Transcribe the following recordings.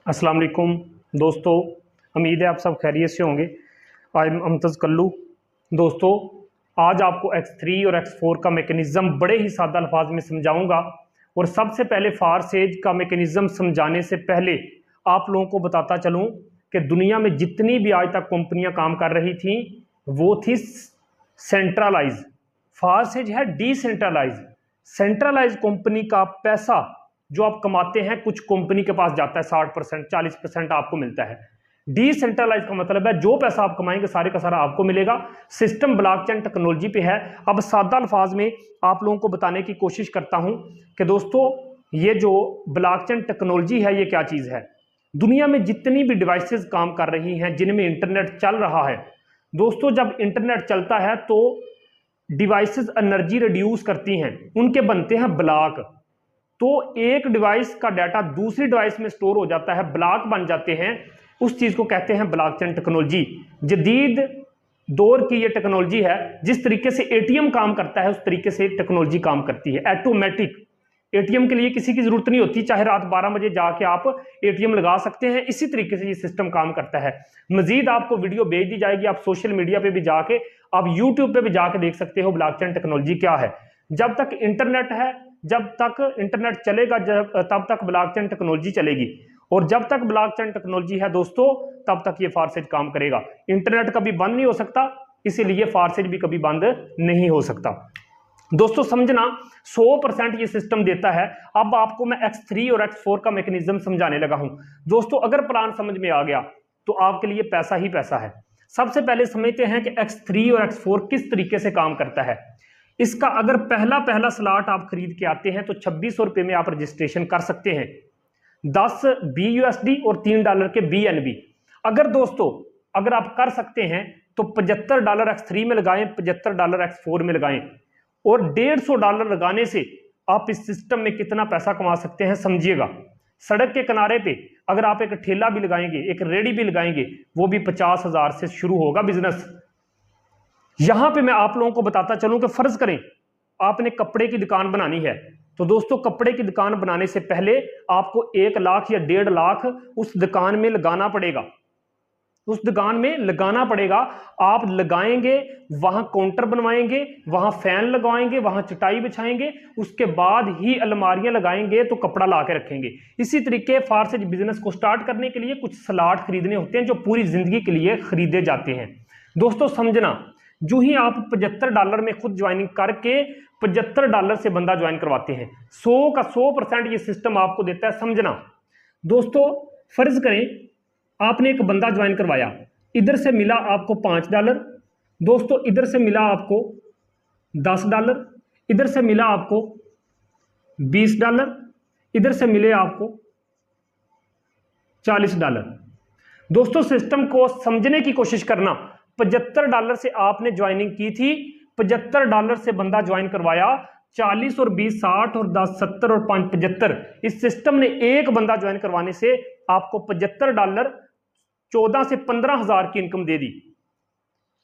अस्सलाम वालेकुम दोस्तों, उम्मीद है आप सब खैरियत से होंगे। I am Amtaz Kallu. दोस्तों, आज आपको X3 और X4 का मैकेनिज़्म बड़े ही सादा अल्फाज में समझाऊंगा। और सबसे पहले फारसेज का मैकेनिज़्म समझाने से पहले आप लोगों को बताता चलूं कि दुनिया में जितनी भी आज तक कंपनियां काम कर रही थी वो थी सेंट्रलाइज। फारसेज है डिसेंट्रलाइज। सेंट्रलाइज कंपनी का पैसा जो आप कमाते हैं कुछ कंपनी के पास जाता है, 60% 40% आपको मिलता है। डिसेंट्रलाइज का मतलब है जो पैसा आप कमाएंगे सारे का सारा आपको मिलेगा। सिस्टम ब्लॉकचेन टेक्नोलॉजी पे है। अब सादा अल्फाज में आप लोगों को बताने की कोशिश करता हूं कि दोस्तों ये जो ब्लॉकचेन टेक्नोलॉजी है ये क्या चीज है। दुनिया में जितनी भी डिवाइसेस काम कर रही हैं जिनमें इंटरनेट चल रहा है, दोस्तों जब इंटरनेट चलता है तो डिवाइसेस एनर्जी रिड्यूस करती हैं, उनके बनते हैं ब्लॉक। तो एक डिवाइस का डाटा दूसरी डिवाइस में स्टोर हो जाता है, ब्लॉक बन जाते हैं। उस चीज को कहते हैं ब्लॉकचेन टेक्नोलॉजी। जदीद दौर की ये टेक्नोलॉजी है। जिस तरीके से एटीएम काम करता है उस तरीके से टेक्नोलॉजी काम करती है। ऑटोमेटिक एटीएम के लिए किसी की जरूरत नहीं होती, चाहे रात 12 बजे जाके आप एटीएम लगा सकते हैं। इसी तरीके से ये सिस्टम काम करता है। मजीद आपको वीडियो भेज दी जाएगी, आप सोशल मीडिया पे भी जाके, आप यूट्यूब पे भी जाके देख सकते हो ब्लॉकचेन टेक्नोलॉजी क्या है। जब तक इंटरनेट है, जब तक इंटरनेट चलेगा, तब तक ब्लॉकचेन टेक्नोलॉजी चलेगी। और जब तक ब्लॉकचेन टेक्नोलॉजी है दोस्तों तब तक ये फारसेज काम करेगा। इंटरनेट कभी बंद नहीं हो सकता, इसीलिए फारसेज भी कभी बंद नहीं हो सकता। दोस्तों समझना, 100% ये सिस्टम देता है। अब आपको मैं X3 और X4 का मैकेनिज्म समझाने लगा हूं। दोस्तों अगर प्लान समझ में आ गया तो आपके लिए पैसा ही पैसा है। सबसे पहले समझते हैं कि X3 और X4 किस तरीके से काम करता है। इसका अगर पहला स्लॉट आप खरीद के आते हैं तो 2600 रुपए में आप रजिस्ट्रेशन कर सकते हैं। 10 BUSD और $3 के BNB। अगर दोस्तों अगर आप कर सकते हैं तो $75 X3 में लगाएं, $75 X4 में लगाएं। और $150 लगाने से आप इस सिस्टम में कितना पैसा कमा सकते हैं समझिएगा। सड़क के किनारे पे अगर आप एक ठेला भी लगाएंगे, एक रेडी भी लगाएंगे, वो भी 50,000 से शुरू होगा बिजनेस। यहां पे मैं आप लोगों को बताता चलूं कि फर्ज करें आपने कपड़े की दुकान बनानी है, तो दोस्तों कपड़े की दुकान बनाने से पहले आपको 1 लाख या 1.5 लाख उस दुकान में लगाना पड़ेगा। उस दुकान में लगाना पड़ेगा। आप लगाएंगे, वहां काउंटर बनवाएंगे, वहां फैन लगवाएंगे, वहां चटाई बिछाएंगे, उसके बाद ही अलमारियां लगाएंगे तो कपड़ा ला के रखेंगे। इसी तरीके फारसेज बिजनेस को स्टार्ट करने के लिए कुछ स्लॉट खरीदने होते हैं जो पूरी जिंदगी के लिए खरीदे जाते हैं। दोस्तों समझना, जो ही आप $75 में खुद ज्वाइनिंग करके $75 से बंदा ज्वाइन करवाते हैं, 100 का 100% ये सिस्टम आपको देता है। समझना दोस्तों, फर्ज करें आपने एक बंदा ज्वाइन करवाया, इधर से मिला आपको $5, दोस्तों इधर से मिला आपको $10, इधर से मिला आपको $20, इधर से मिले आपको $40। दोस्तों सिस्टम को समझने की कोशिश करना। $75 से आपने ज्वाइनिंग की थी, $75 से बंदा ज्वाइन करवाया, 40 और 20 60 और 10 70 और 5 75। इस सिस्टम ने एक बंदा ज्वाइन करवाने से आपको $75 14 से 15,000 की इनकम दे दी।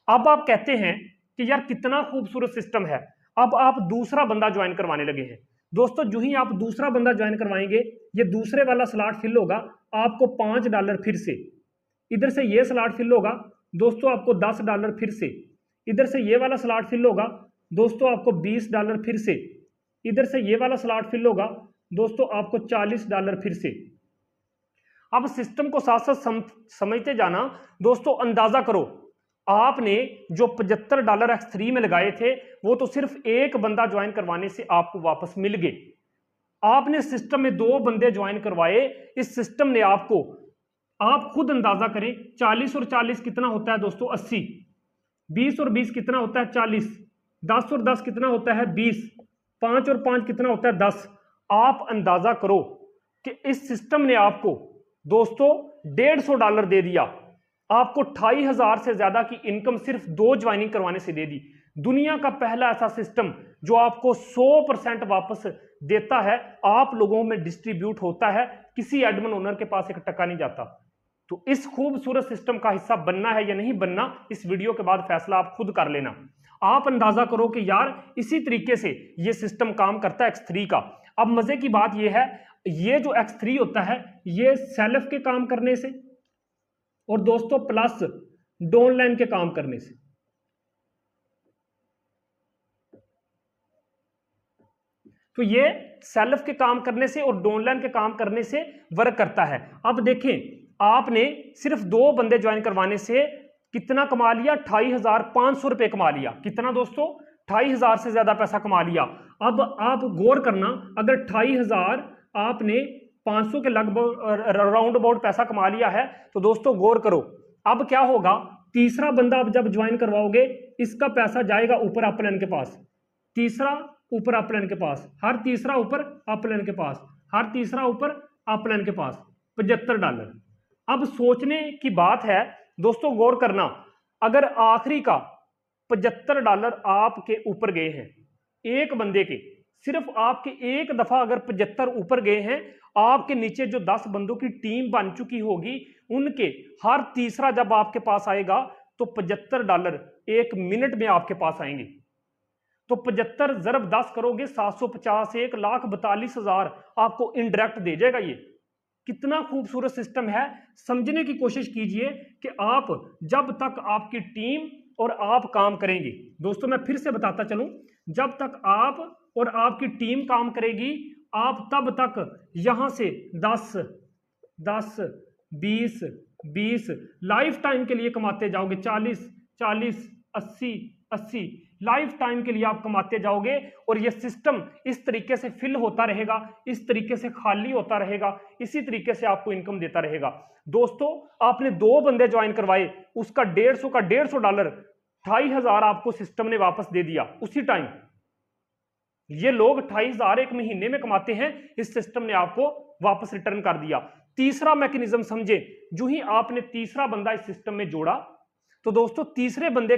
अब आप कहते हैं कि यार कितना खूबसूरत सिस्टम है। अब आप दूसरा बंदा ज्वाइन करवाने लगे हैं। दोस्तों जो ही आप दूसरा बंदा ज्वाइन करवाएंगे, ये दूसरे वाला स्लॉट फिल होगा, आपको $5 फिर से, इधर से ये स्लॉट फिल होगा, दोस्तों आपको $10 फिर से, इधर से ये वाला स्लॉट फिल होगा, दोस्तों आपको $20 फिर से, इधर से ये वाला स्लॉट फिल होगा, दोस्तों आपको $40 फिर से। अब सिस्टम को साथ साथ समझते जाना। दोस्तों अंदाजा करो, आपने जो $75 X3 में लगाए थे वो तो सिर्फ एक बंदा ज्वाइन करवाने से आपको वापस मिल गए। आपने सिस्टम में 2 बंदे ज्वाइन करवाए, इस सिस्टम ने आपको, आप खुद अंदाजा करें, 40 और 40 कितना होता है दोस्तों 80, 20 और 20 कितना होता है 40, 10 और 10 कितना होता है 20, 5 और 5 कितना होता है 10। आप अंदाजा करो कि इस सिस्टम ने आपको दोस्तों $150 दे दिया, आपको 28,000 से ज्यादा की इनकम सिर्फ 2 ज्वाइनिंग करवाने से दे दी। दुनिया का पहला ऐसा सिस्टम जो आपको 100% वापस देता है, आप लोगों में डिस्ट्रीब्यूट होता है, किसी एडमिन ओनर के पास 1 टका नहीं जाता। तो इस खूबसूरत सिस्टम का हिस्सा बनना है या नहीं बनना, इस वीडियो के बाद फैसला आप खुद कर लेना। आप अंदाजा करो कि यार इसी तरीके से ये सिस्टम काम करता है X3 का। अब मजे की बात यह है, ये जो x3 होता है ये सेल्फ के काम करने से और दोस्तों प्लस डाउनलाइन के काम करने से। तो ये सेल्फ के काम करने से और डाउनलाइन के काम करने से वर्क करता है। अब देखें, आपने सिर्फ 2 बंदे ज्वाइन करवाने से कितना कमा लिया, 28,500 रुपए कमा लिया। कितना दोस्तों, 28,000 से ज्यादा पैसा कमा लिया। अब आप गौर करना, अगर 28,000 आपने 500 के लगभग राउंड अबाउट पैसा कमा लिया है, तो दोस्तों गौर करो अब क्या होगा। तीसरा बंदा आप जब ज्वाइन करवाओगे, इसका पैसा जाएगा ऊपर अपलाइन के पास, तीसरा ऊपर अपलाइन के पास, हर तीसरा ऊपर अपलाइन के पास, हर तीसरा ऊपर अपलाइन के पास, $75। अब सोचने की बात है दोस्तों, गौर करना, अगर आखिरी का $75 आपके ऊपर गए हैं, एक बंदे के, सिर्फ आपके एक दफा अगर 75 ऊपर गए हैं, आपके नीचे जो 10 बंदों की टीम बन चुकी होगी, उनके हर तीसरा जब आपके पास आएगा तो $75 एक मिनट में आपके पास आएंगे। तो 75 ज़रब 10 करोगे 750, 1,42,000 आपको इनडायरेक्ट दे जाएगा। ये कितना खूबसूरत सिस्टम है, समझने की कोशिश कीजिए कि आप जब तक आपकी टीम और आप काम करेंगे, दोस्तों मैं फिर से बताता चलूं, जब तक आप और आपकी टीम काम करेगी, आप तब तक यहां से 10 10 20 20 लाइफ टाइम के लिए कमाते जाओगे, 40 40 80 80 लाइफ टाइम के लिए आप कमाते जाओगे। और ये सिस्टम इस तरीके से फिल होता रहेगा, इस तरीके से खाली होता रहेगा, इसी तरीके से आपको इनकम देता रहेगा। दोस्तों आपने 2 बंदे ज्वाइन करवाए, उसका $150 $28,000 आपको सिस्टम ने वापस दे दिया उसी टाइम। ये लोग 28,000 एक महीने में कमाते हैं, इस सिस्टम ने आपको वापस रिटर्न कर दिया। तीसरा मैकेनिज्म समझे, जो ही आपने तीसरा बंदा इस सिस्टम में जोड़ा, तो दोस्तों तीसरे बंदे